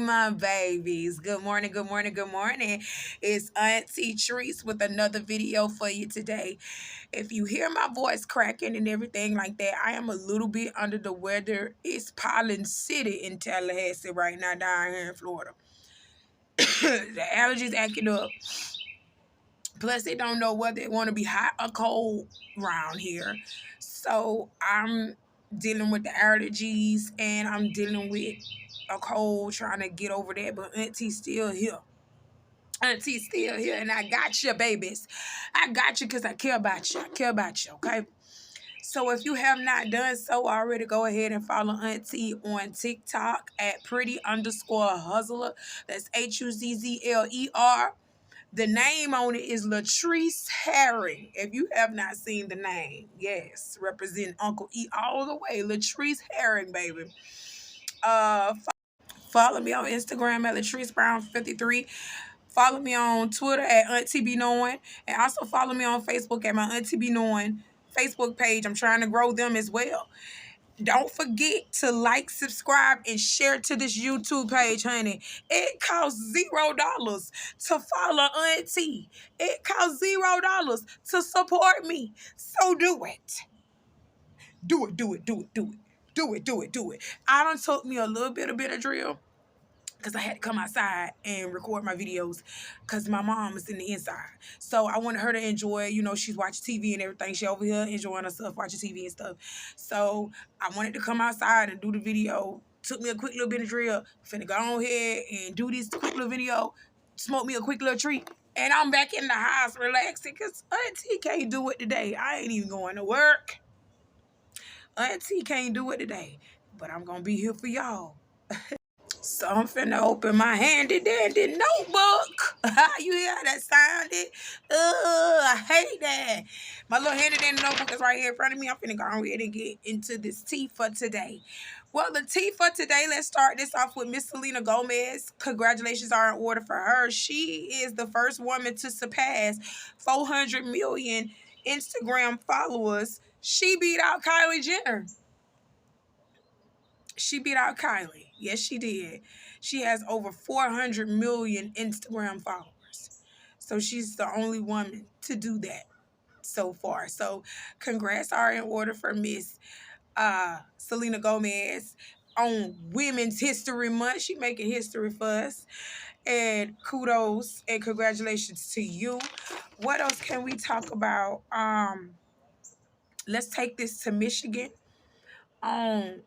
my babies. Good morning, good morning, good morning. It's Auntie Treats with another video for you today. If you hear my voice cracking and everything like that, I am a little bit under the weather. It's Pollen City in Tallahassee right now down here in Florida. The allergies acting up. Plus, they don't know whether they want to be hot or cold around here. So I'm dealing with the allergies and I'm dealing with a cold, trying to get over that. But Auntie's still here. Auntie's still here, and I got you, babies. I got you because I care about you. I care about you, okay? So if you have not done so already, go ahead and follow Auntie on TikTok at pretty_hustler. That's HUZZLER. The name on it is Latrice Herring. If you have not seen the name, yes, represent Uncle E all the way. Latrice Herring, baby. Uh, Follow me on Instagram at Latrice Brown 53. Follow me on Twitter at Auntie Be Knowing, and also follow me on Facebook at my Auntie Be Knowing Facebook page. I'm trying to grow them as well. Don't forget to like, subscribe, and share to this YouTube page, honey. It costs $0 to follow Auntie. It costs $0 to support me. So do it. Do it, do it, do it, do it. Do it, do it, do it. I done took me a little bit of Benadryl because I had to come outside and record my videos because my mom is in the inside. So I wanted her to enjoy, she's watching TV and everything. She over here enjoying herself, watching TV and stuff. So I wanted to come outside and do the video. Took me a quick little bit of drill. Finna go on here and do this quick little video. Smoke me a quick little treat. And I'm back in the house relaxing because Auntie can't do it today. I ain't even going to work. Auntie can't do it today. But I'm going to be here for y'all. So I'm finna open my handy dandy notebook. You hear how that sounded? I hate that. My little handy dandy notebook is right here in front of me. I'm finna go ahead and get into this tea for today. Well, the tea for today, let's start this off with Miss Selena Gomez. Congratulations are in order for her. She is the first woman to surpass 400 million Instagram followers. She beat out Kylie Jenner. She beat out Kylie. Yes, she did. She has over 400 million Instagram followers. So she's the only woman to do that so far. So congrats are in order for Miss Selena Gomez on Women's History Month. She making history for us. And kudos and congratulations to you. What else can we talk about? Let's take this to Michigan. On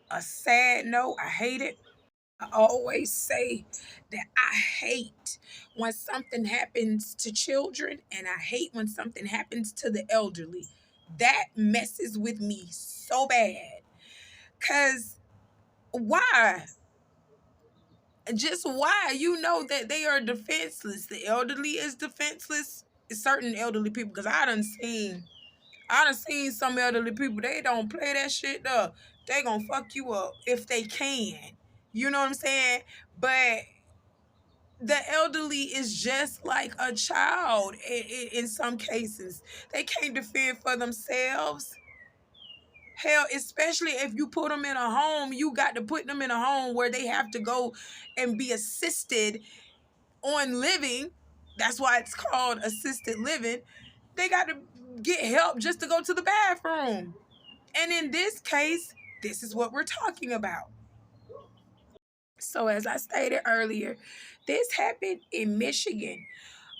a sad note, I hate it. I always say that I hate when something happens to children and I hate when something happens to the elderly. That messes with me so bad. Because why? Just why? You know that they are defenseless. The elderly is defenseless. Certain elderly people, because I done seen some elderly people, they don't play that shit up. They gonna fuck you up if they can. You know what I'm saying? But the elderly is just like a child in some cases. They can't defend for themselves. Hell, especially if you put them in a home, you got to put them in a home where they have to go and be assisted on living. That's why it's called assisted living. They got to get help just to go to the bathroom. And in this case, this is what we're talking about. So as I stated earlier, this happened in Michigan.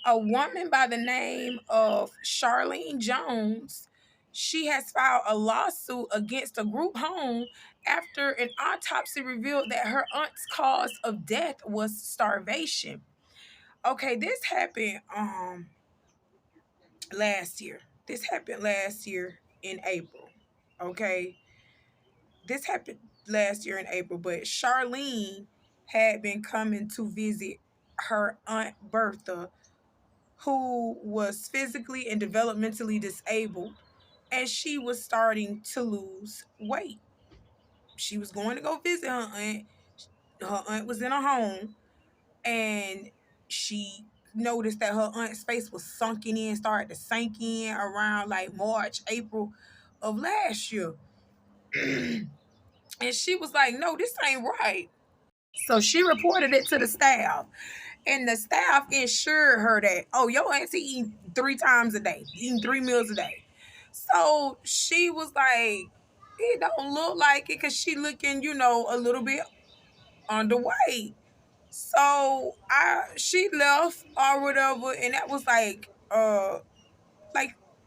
A woman by the name of Charlene Jones, she has filed a lawsuit against a group home after an autopsy revealed that her aunt's cause of death was starvation. Okay, this happened last year. This happened last year in April. Okay. This happened last year in April, but Charlene had been coming to visit her aunt Bertha, who was physically and developmentally disabled, and she was starting to lose weight. She was going to go visit her aunt. Her aunt was in a home, and she noticed that her aunt's face was sunken in, started to sink in around like March, April of last year. And she was like, no, this ain't right. So she reported it to the staff, and the staff ensured her that, oh, your auntie eating 3 times a day, eating 3 meals a day. So she was like, it don't look like it because she looking, a little bit underweight. So she left or whatever, and that was like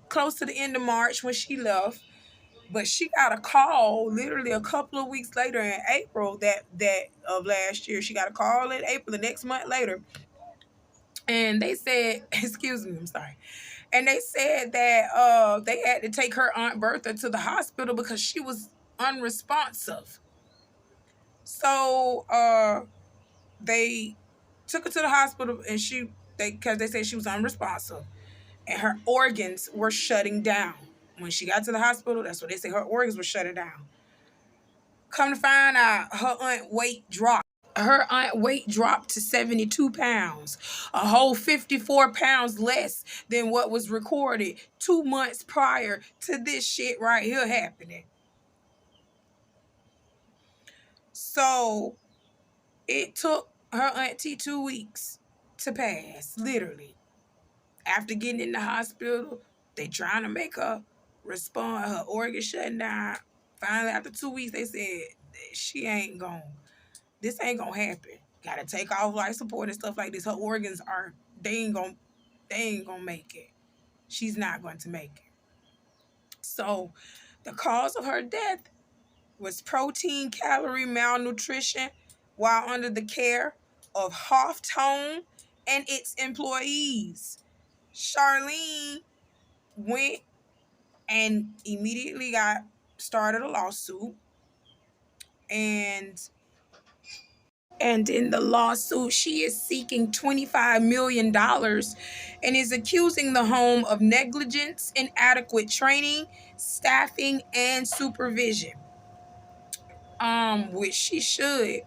close to the end of March when she left. But she got a call literally a couple of weeks later in April that of last year. She got a call in April the next month later. And they said, excuse me, I'm sorry. And they said that they had to take her Aunt Bertha to the hospital because she was unresponsive. So they took her to the hospital, and because they said she was unresponsive and her organs were shutting down. When she got to the hospital, that's what they said, her organs were shutting down. Come to find out, her aunt weight dropped. Her aunt weight dropped to 72 pounds, a whole 54 pounds less than what was recorded 2 months prior to this shit right here happening. So it took her auntie 2 weeks to pass, literally. After getting in the hospital, they trying to make her respond, her organs shutting down. Finally, after 2 weeks, they said she ain't gonna, this ain't gonna happen. Gotta take off life support and stuff like this. Her organs are, they ain't gonna make it. She's not going to make it. So the cause of her death was protein calorie malnutrition while under the care of Hawthorne and its employees. Charlene went and immediately got started a lawsuit, and in the lawsuit she is seeking $25 million and is accusing the home of negligence, inadequate training, staffing, and supervision, which she should.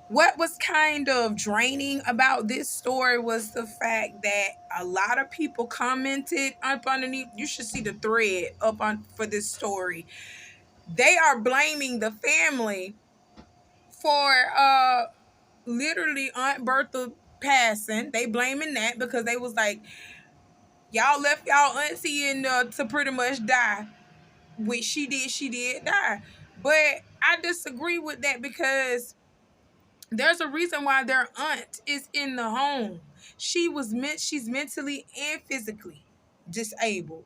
What was kind of draining about this story was the fact that a lot of people commented up underneath. You should see the thread up on for this story. They are blaming the family for literally Aunt Bertha passing. They blaming that because they was like, y'all left y'all auntie in to pretty much die. Which she did die. But I disagree with that because there's a reason why their aunt is in the home. She's mentally and physically disabled.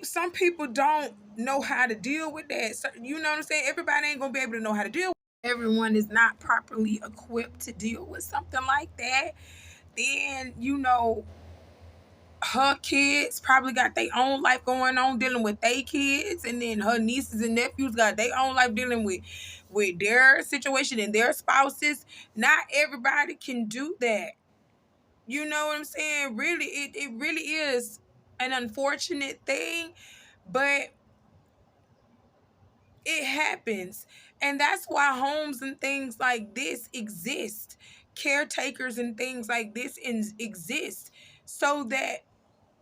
Some people don't know how to deal with that. So, you know what I'm saying? Everybody ain't gonna be able to know how to deal with it. Everyone is not properly equipped to deal with something like that. Then, her kids probably got their own life going on dealing with their kids, and then her nieces and nephews got their own life dealing with their situation and their spouses. Not everybody can do that. You know what I'm saying? Really, it really is an unfortunate thing, but it happens. And that's why homes and things like this exist. Caretakers and things like this exist so that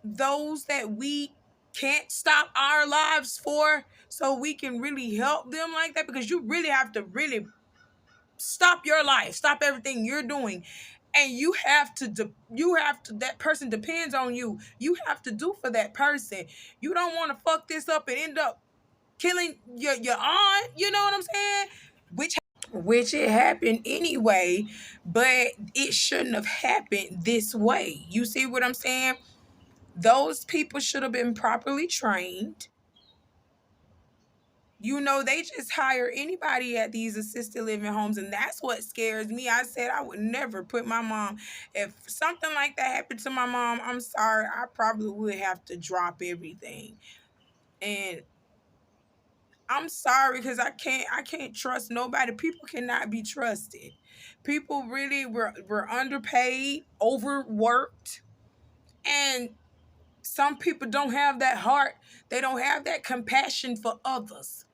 those that we can't stop our lives for, so we can really help them like that, because you really have to really stop your life, stop everything you're doing, and that person depends on you. You have to do for that person. You don't want to fuck this up and end up killing your aunt, you know what I'm saying? Which it happened anyway, but it shouldn't have happened this way. You see what I'm saying? Those people should have been properly trained. They just hire anybody at these assisted living homes, and that's what scares me. I said I would never put my mom, if something like that happened to my mom, I'm sorry, I probably would have to drop everything. And I'm sorry because I can't trust nobody. People cannot be trusted. People really were underpaid, overworked, and some people don't have that heart. They don't have that compassion for others.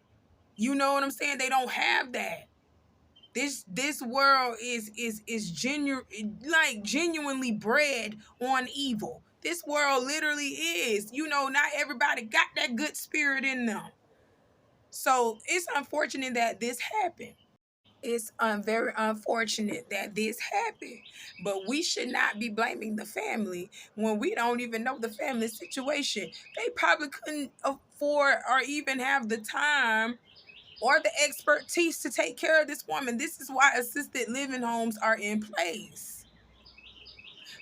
You know what I'm saying? They don't have that. This world is genuinely bred on evil. This world literally is. Not everybody got that good spirit in them. So it's unfortunate that this happened. It's very unfortunate that this happened, but we should not be blaming the family when we don't even know the family situation. They probably couldn't afford or even have the time or the expertise to take care of this woman. This is why assisted living homes are in place.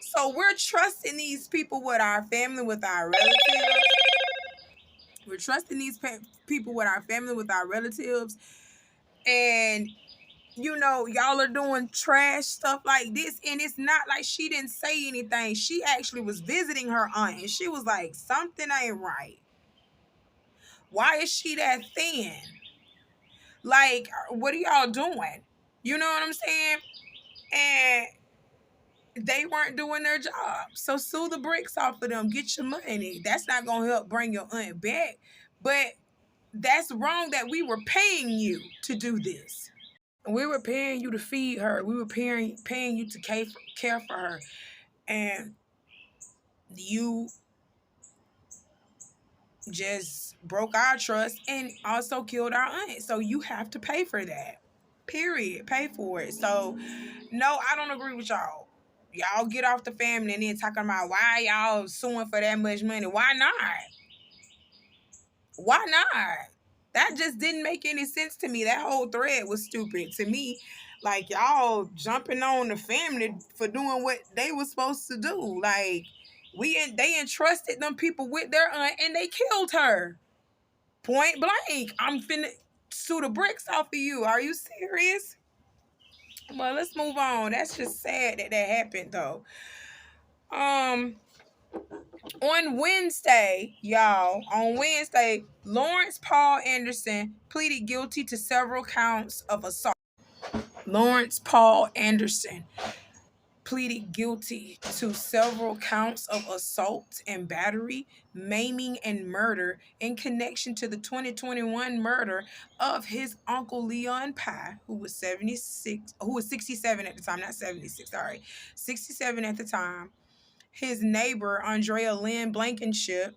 So we're trusting these people with our family, with our relatives. We're trusting these people with our family, with our relatives. And, y'all are doing trash stuff like this. And it's not like she didn't say anything. She actually was visiting her aunt and she was like, something ain't right. Why is she that thin? Like, what are y'all doing? You know what I'm saying? And they weren't doing their job. So sue the bricks off of them. Get your money. That's not going to help bring your aunt back. But that's wrong that we were paying you to do this. We were paying you to feed her. We were paying you to care for her. And you just broke our trust and also killed our aunt. So you have to pay for that. Period. Pay for it. So, no, I don't agree with y'all. Y'all get off the family and then talking about why y'all suing for that much money. Why not? Why not? That just didn't make any sense to me. That whole thread was stupid to me. Like, y'all jumping on the family for doing what they were supposed to do. Like, they entrusted them people with their aunt and they killed her. Point blank. I'm finna sue the bricks off of you. Are you serious? Well, let's move on. That's just sad that that happened though. Um, on Wednesday, y'all, Lawrence Paul Anderson pleaded guilty to several counts of assault. Lawrence Paul Anderson pleaded guilty to several counts of assault and battery, maiming, and murder in connection to the 2021 murder of his uncle Leon Pye, who was 67 at the time, not 76, sorry, 67 at the time. His neighbor, Andrea Lynn Blankenship,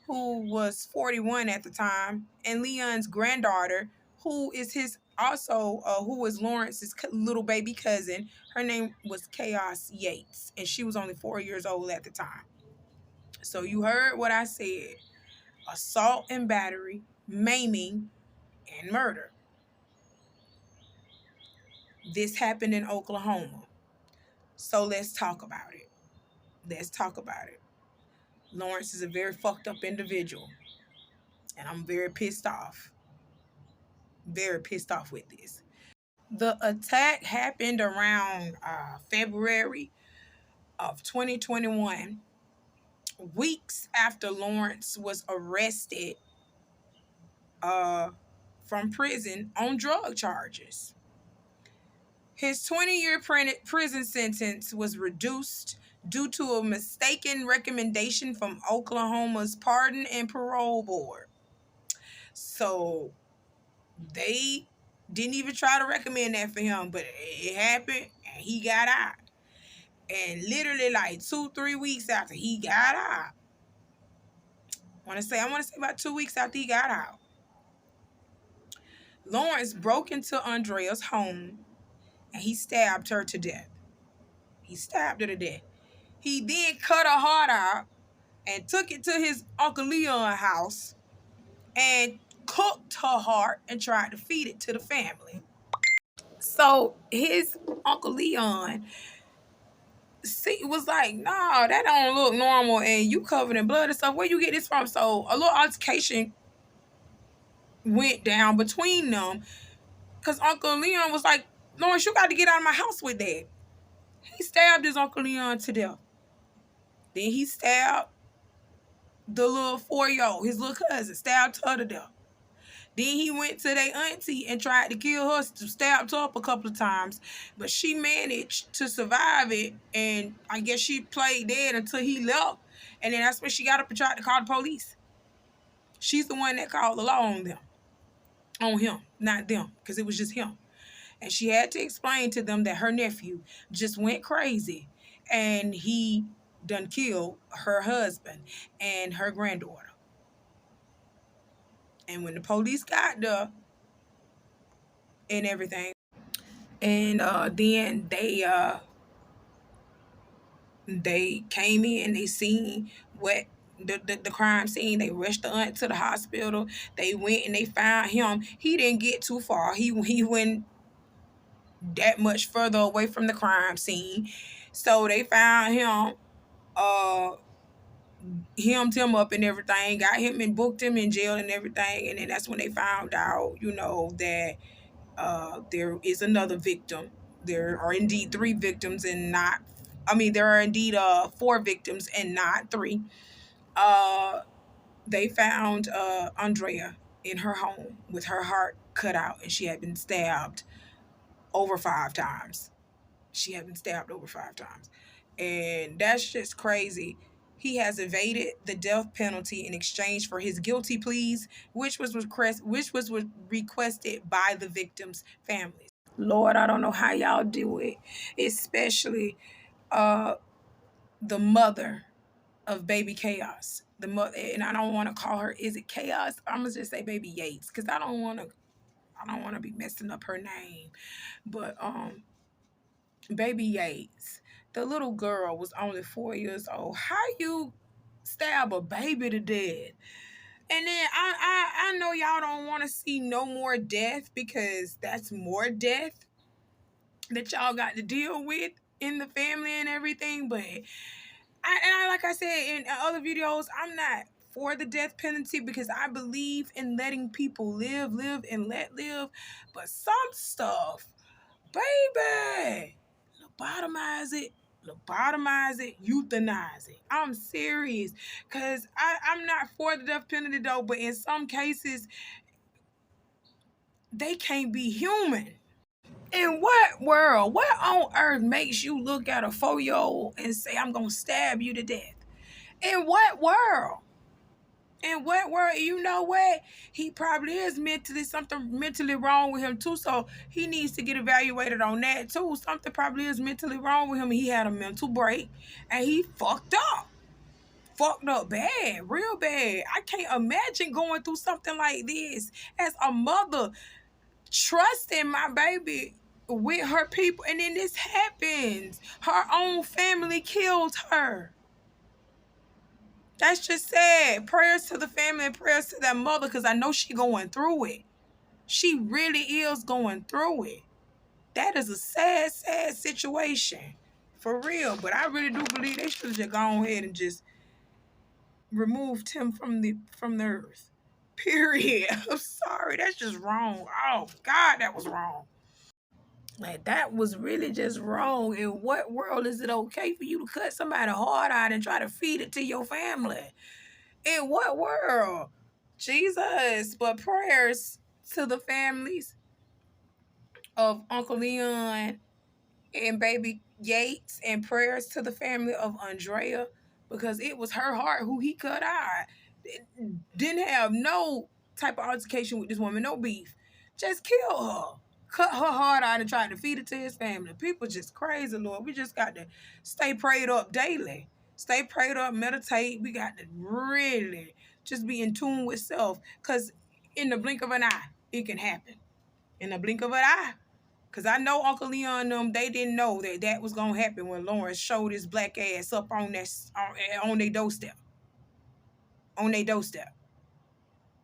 who was 41 at the time, and Leon's granddaughter, who was Lawrence's little baby cousin. Her name was Chaos Yates, and she was only 4 years old at the time. So you heard what I said: assault and battery, maiming, and murder. This happened in Oklahoma. So let's talk about it. Let's talk about it. Lawrence is a very fucked up individual, and I'm very pissed off. Very pissed off with this. The attack happened around February of 2021, weeks after Lawrence was arrested uh, from prison on drug charges. His 20-year prison sentence was reduced due to a mistaken recommendation from Oklahoma's Pardon and Parole Board. So they didn't even try to recommend that for him, but it happened and he got out. And literally like 2-3 weeks after he got out, I want to say about 2 weeks after he got out, Lawrence broke into Andrea's home and he stabbed her to death. He stabbed her to death. He then cut her heart out and took it to his Uncle Leon's house and cooked her heart and tried to feed it to the family. So his Uncle Leon was like, "No, that don't look normal, and you covered in blood and stuff. Where you get this from?" So a little altercation went down between them because Uncle Leon was like, "Lawrence, you got to get out of my house with that." He stabbed his Uncle Leon to death. Then he stabbed the little 4-year-old, his little cousin, stabbed her to death. Then he went to their auntie and tried to kill her, stabbed her up a couple of times, but she managed to survive it, and I guess she played dead until he left, and then that's when she got up and tried to call the police. She's the one that called the law on him, not them, because it was just him. And she had to explain to them that her nephew just went crazy, and he done killed her husband and her granddaughter. And when the police got there and everything, And then they came in, they seen what the crime scene. They rushed the aunt to the hospital. They went and they found him. He didn't get too far. He went that much further away from the crime scene. So they found him, uh hemmed him up and everything, got him and booked him in jail and everything. And then that's when they found out, that there is another victim. There are indeed three victims and not, there are indeed four victims and not three. Uh, they found Andrea in her home with her heart cut out, and she had been stabbed over 5 times. She had been stabbed over 5 times. And that's just crazy. He has evaded the death penalty in exchange for his guilty pleas, which was requested by the victims' families. Lord, I don't know how y'all do it, especially uh the mother of baby Chaos. The mother, and I don't want to call her, is it Chaos? I'm gonna just say baby Yates, because I don't want to be messing up her name. But baby Yates, the little girl was only 4 years old. How you stab a baby to death? And then I know y'all don't want to see no more death, because that's more death that y'all got to deal with in the family and everything. But like I said in other videos, I'm not for the death penalty, because I believe in letting people live and let live. But some stuff, baby, lobotomize it, euthanize it. I'm serious, because I'm not for the death penalty though, but in some cases, they can't be human. In what world, what on earth makes you look at a 4-year-old and say, I'm going to stab you to death? In what world? In what world? You know what? He probably is something mentally wrong with him too. So he needs to get evaluated on that too. Something probably is mentally wrong with him. He had a mental break and he fucked up. Fucked up bad, real bad. I can't imagine going through something like this as a mother, trusting my baby with her people, and then this happens. Her own family killed her. That's just sad. Prayers to the family and prayers to that mother, because I know she going through it. She really is going through it. That is a sad, sad situation. For real. But I really do believe they should have just gone ahead and just removed him from the earth. Period. I'm sorry. That's just wrong. Oh God, that was wrong. Like, that was really just wrong. In what world is it okay for you to cut somebody's heart out and try to feed it to your family? In what world? Jesus. But prayers to the families of Uncle Leon and baby Yates, and prayers to the family of Andrea, because it was her heart who he cut out. Didn't have no type of altercation with this woman, no beef. Just kill her. Cut her heart out and tried to feed it to his family. People just crazy, Lord. We just got to stay prayed up daily. Stay prayed up, meditate. We got to really just be in tune with self, because in the blink of an eye, it can happen. In the blink of an eye. Because I know Uncle Leon and them, they didn't know that was going to happen when Lawrence showed his black ass up on their doorstep. On their doorstep.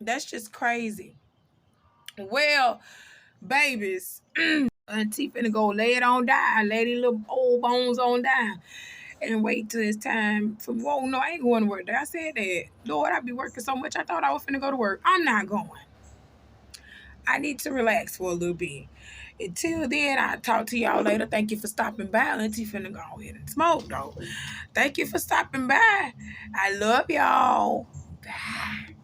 That's just crazy. Well, babies, Auntie finna go lay it on down. Lay these little old bones on down. And wait till it's time for, whoa, no, I ain't going to work. I said that. Lord, I be working so much, I thought I was finna go to work. I'm not going. I need to relax for a little bit. Until then, I'll talk to y'all later. Thank you for stopping by. Auntie finna go ahead and smoke, though. Thank you for stopping by. I love y'all. Bye.